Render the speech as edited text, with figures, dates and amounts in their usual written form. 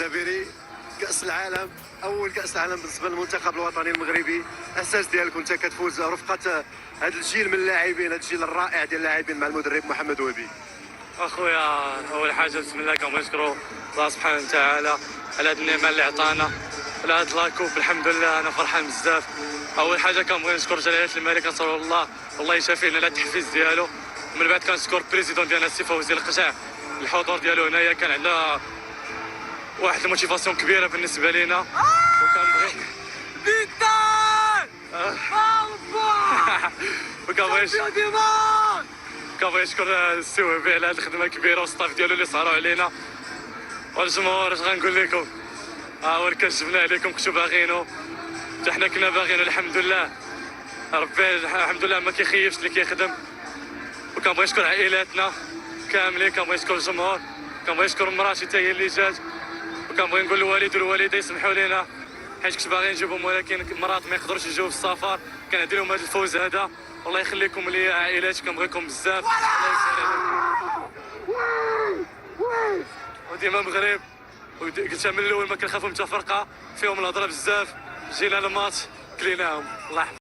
الجزائري كأس العالم، أول كأس العالم بالنسبة للمنتخب الوطني المغربي. الأساس ديالك أنت كتفوز رفقة هذا الجيل من اللاعبين، هذا الجيل الرائع ديال اللاعبين مع المدرب محمد وهبي. اخويا اول حاجه بسم الله كنبغي نشكرو الله سبحانه وتعالى على هاد النعمه اللي عطانا، على هاد لاكوب. الحمد لله انا فرحان بزاف. اول حاجه كنبغي نشكر جلاله الملك نصر الله، والله يشافينا على التحفيز ديالو. ومن بعد كنشكر البريزيدون ديالنا السي فوزي القشع، الحضور ديالو هنايا كان عندنا واحد الموتيفاسيون كبيره بالنسبه لينا. وكنبغي كنبغي نشكر السي وهبي على هاد الخدمه الكبيره والستاف ديالو اللي صاروا علينا. والجمهور اش غنقول لكم، ها كنجبنا عليكم كنتو باغينو، حتى حنا كنا باغينو. الحمد لله ربي الحمد لله ما كيخيبش اللي كيخدم. وكنبغي نشكر عائلاتنا كاملين، كنبغي نشكر الجمهور، كنبغي نشكر مراتي حتى هي اللي جات. وكنبغي نقول للوالد والوالده يسمحوا لينا حيت كنت باغي نجيبهم ولكن مرات ما يقدروش يجيو في السفر. كندير لهم هذا الفوز هذا، والله يخليكم ليا عائلاتي، كنبغيكم بزاف. الله يسهل. وديما المغرب قلتها من الاول ما كنخافوا من التفرقه، فيهم الهضره بزاف. جينا الماتش كليناهم. الله يحفظك.